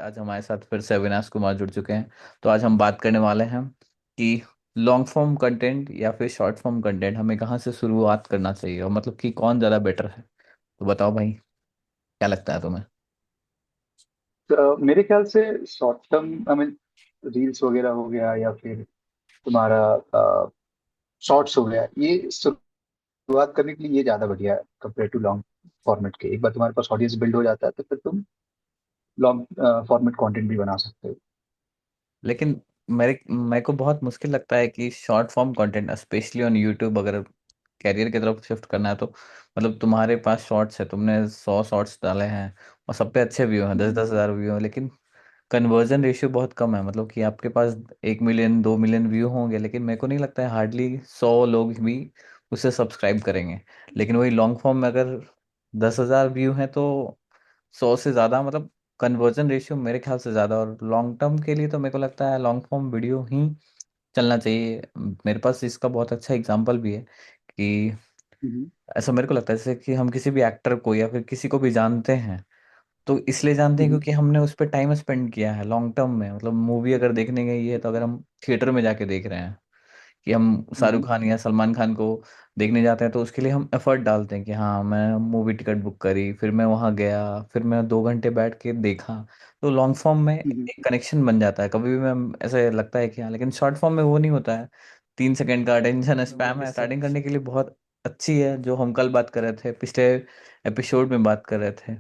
आज हमारे साथ फिर से अविनाश कुमार जुड़ चुके हैं। तो आज हम बात करने वाले हैं कि लॉन्ग फॉर्म कंटेंट या फिर शॉर्ट फॉर्म कंटेंट हमें कहाँ से शुरुआत करना चाहिए, और मतलब कि कौन ज़्यादा बेटर है। तो बताओ भाई, क्या लगता है तुम्हें? तो मेरे ख्याल से short term I mean reels वगैरह हो गया या फिर तुम्हारा शॉर्ट्स हो गया, ये शुरुआत करने के लिए ये ज्यादा बढ़िया है कंपेयर टू लॉन्ग फॉर्मेट के। एक बार तुम्हारे पास ऑडियंस बिल्ड हो जाता है तो फिर तुम लॉन्ग फॉर्मेट कंटेंट भी बना सकते हो। लेकिन मेरे को बहुत मुश्किल लगता है कि short form content specially on YouTube अगर कैरियर की तरफ शिफ्ट करना है तो मतलब तुम्हारे पास शॉर्ट्स है, तुमने 100 शॉर्ट्स डाले हैं और सब पे अच्छे व्यू हैं, दस हम्म, दस हजार व्यू हैं, लेकिन कन्वर्जन रेशियो बहुत कम है। मतलब कि आपके पास 1 मिलियन 2 मिलियन व्यू होंगे, लेकिन मेरे को नहीं लगता है हार्डली 100 लोग भी उसे सब्सक्राइब करेंगे। लेकिन वही लॉन्ग फॉर्म में अगर 10,000 व्यू हैं तो 100 से ज़्यादा, मतलब कन्वर्जन रेशियो मेरे ख्याल से ज़्यादा। और लॉन्ग टर्म के लिए तो मेरे को लगता है लॉन्ग फॉर्म वीडियो ही चलना चाहिए। मेरे पास इसका बहुत अच्छा एग्जांपल भी है कि हम्म, ऐसा मेरे को लगता है जैसे कि हम किसी भी एक्टर को या फिर किसी को भी जानते हैं तो इसलिए जानते हैं हम्म, क्योंकि हमने उस पर टाइम स्पेंड किया है लॉन्ग टर्म में। मतलब मूवी अगर देखने गई है तो अगर हम थिएटर में जाके देख रहे हैं कि हम शाहरुख हम्म, खान या सलमान खान को देखने जाते हैं तो उसके लिए हम एफर्ट डालते हैं कि हाँ मैं मूवी टिकट बुक करी, फिर मैं वहाँ गया, फिर मैं 2 घंटे बैठ के देखा। तो लॉन्ग फॉर्म में हम्म, एक कनेक्शन बन जाता है। कभी भी मैं ऐसे लगता है कि हाँ, लेकिन शॉर्ट फॉर्म में वो नहीं होता है। 3 सेकंड का अटेंशन वो स्पैम है, इससे स्टार्टिंग करने के लिए बहुत अच्छी है। जो हम कल बात कर रहे थे, पिछले एपिसोड में बात कर रहे थे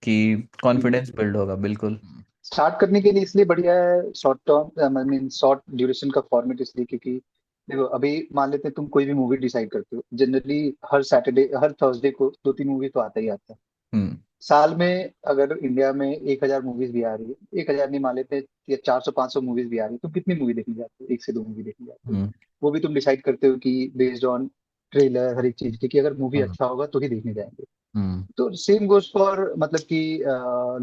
कि कॉन्फिडेंस बिल्ड होगा, बिल्कुल। स्टार्ट करने के लिए इसलिए बढ़िया है short term I mean short duration का फॉर्मेट, इसलिए क्योंकि देखो अभी मान लेते हैं तुम कोई भी मूवी डिसाइड करते हो, जनरली हर सैटरडे हर थर्सडे को दो तीन मूवी तो आता ही आता है। हम्म। साल में अगर इंडिया में 1,000 मूवीज भी आ रही है, 1,000 नहीं मान लेते या 400 500 मूवीज भी आ रही है, तो कितनी मूवी देखने जाते हो? 1 से 2 मूवी देखने जाते हो। हम्म। वो भी तुम डिसाइड करते हो कि बेस्ड ऑन ट्रेलर हर एक चीज की, कि अगर मूवी हम्म। अच्छा होगा तो ही देखने जाएंगे। हम्म। तो सेम गोज फॉर मतलब कि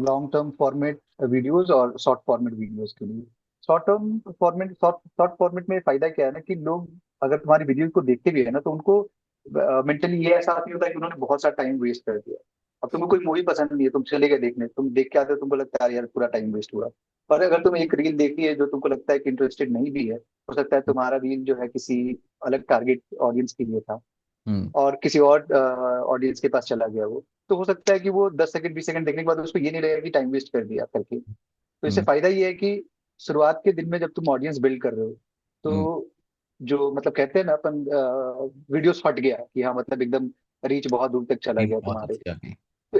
लॉन्ग टर्म फॉर्मेट वीडियोस और शॉर्ट फॉर्मेट वीडियोस के लिए। Short term format short short format में फायदा क्या है ना, कि लोग अगर तुम्हारी वीडियो को देखते भी है ना, तो उनको मेंटली ये एहसास नहीं होता कि उन्होंने बहुत सारा टाइम वेस्ट कर दिया। अब तुम्हें कोई मूवी पसंद नहीं है, तुम चले गए देखने, तुम देख के आते हो, तुमको लगता है यार पूरा टाइम वेस्ट हुआ। पर अगर तुम एक रील देखी है जो तुमको लगता है कि इंटरेस्टेड नहीं भी है, हो सकता है तुम्हारा रील जो है किसी अलग टारगेट ऑडियंस के लिए था हम्म। और किसी और ऑडियंस के पास चला गया वो, तो हो सकता है कि वो 10 सेकंड 20 सेकंड देखने के बाद उसको ये नहीं लगेगा कि टाइम वेस्ट कर दिया करके। तो इससे हम्म। फायदा ये है कि शुरुआत के दिन में जब तुम ऑडियंस बिल्ड कर रहे हो, हम्म। तो जो मतलब कहते हैं ना अपन, वीडियो फट गया कि हाँ मतलब एकदम रीच बहुत दूर तक चला नींद गया बहुत तुम्हारे। अच्छी आ गई। तो,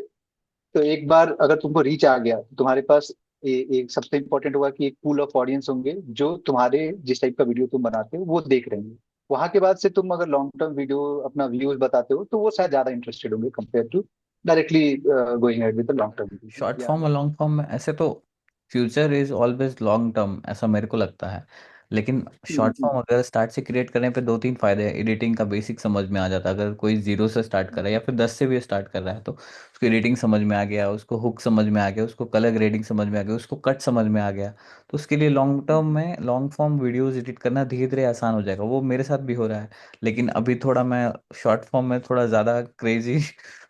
तो एक बार अगर तुमको रीच आ गया तो तुम्हारे पास एक सबसे इंपॉर्टेंट होगा कि एक पूल ऑफ ऑडियंस होंगे जो तुम्हारे जिस टाइप का वीडियो तुम बनाते हो वो देख रहे हैं। वहां के बाद से तुम अगर लॉन्ग टर्म वीडियो अपना व्यूज बताते हो तो वो शायद ज्यादा इंटरेस्टेड होंगे compare to directly going ad with the long term short video या। फॉर्म और लॉन्ग फॉर्म में ऐसे तो future is always long term, ऐसा मेरे को लगता है। लेकिन हम्म, शॉर्ट फॉर्म अगर स्टार्ट से क्रिएट करने पे 2-3 फायदे हैं। एडिटिंग का बेसिक समझ में आ जाता है। अगर कोई जीरो से स्टार्ट कर रहा है या फिर 10 से भी स्टार्ट कर रहा है तो उसको एडिटिंग समझ में आ गया, उसको हुक समझ में आ गया, उसको कलर ग्रेडिंग समझ में आ गया, उसको कट समझ में आ गया। तो उसके लिए लॉन्ग टर्म में लॉन्ग फॉर्म वीडियोज एडिट करना धीरे धीरे आसान हो जाएगा। वो मेरे साथ भी हो रहा है। लेकिन अभी थोड़ा मैं शॉर्ट फॉर्म में थोड़ा ज़्यादा क्रेजी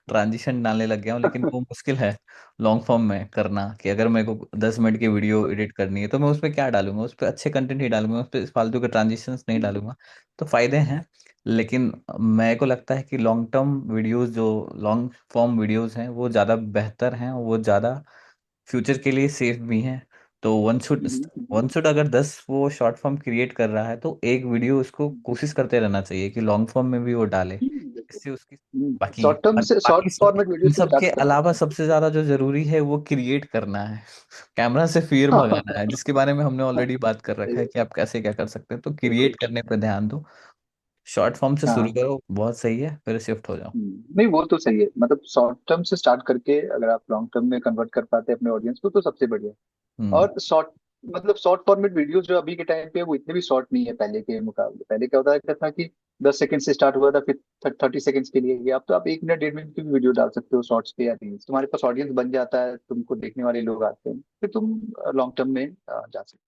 ट्रांजिशन डालने लग गया हूँ, लेकिन वो मुश्किल है लॉन्ग फॉर्म में करना। कि अगर मेरे को 10 मिनट की वीडियो एडिट करनी है तो मैं उस पर क्या डालूंगा, उस पर अच्छे कंटेंट ही डालूंगा, उस पर फालतू के ट्रांजिशंस नहीं डालूंगा। तो फायदे हैं। लेकिन मेरे को लगता है कि लॉन्ग टर्म वीडियोस जो लॉन्ग फॉर्म वीडियोस हैं वो ज़्यादा बेहतर हैं, वो ज़्यादा फ्यूचर के लिए सेफ भी हैं। तो वन शुड अगर 10 वो शॉर्ट फॉर्म क्रिएट कर रहा है तो एक वीडियो उसको कोशिश करते रहना चाहिए कि लॉन्ग फॉर्म में भी वो डाले। इससे उसकी बाकी शॉर्ट टर्म से बाकी शॉर्ट फॉर्मेट वीडियो इन से सब के स्टार्ट कर अलावा सकते सबसे ज्यादा जो जरूरी है वो क्रिएट करना है। कैमरा से फिर हैं। भगाना है, जिसके बारे में हमने ऑलरेडी बात कर रखा है कि आप कैसे क्या कर सकते हैं। तो क्रिएट करने पर ध्यान दो। शॉर्ट फॉर्म से शुरू हाँ। करो, बहुत सही है, फिर शिफ्ट हो जाओ। नहीं वो तो सही है, मतलब शॉर्ट टर्म से स्टार्ट करके अगर आप लॉन्ग टर्म में कन्वर्ट कर पाते हैं अपने ऑडियंस को तो सबसे बढ़िया। हम्म। और शॉर्ट मतलब शॉर्ट फॉर्मेट वीडियोस जो अभी के टाइम पे है, वो इतने भी शॉर्ट नहीं है पहले के मुकाबले। पहले क्या होता क्या था कि 10 सेकंड से स्टार्ट हुआ था, फिर 30 सेकंड्स के लिए गया। अब तो आप 1 मिनट 1.5 मिनट की भी वीडियो डाल सकते हो शॉर्ट्स पे या रील्स, तुम्हारे पास ऑडियंस बन जाता है, तुमको देखने वाले लोग आते हैं, फिर तुम लॉन्ग टर्म में जा सकते हो।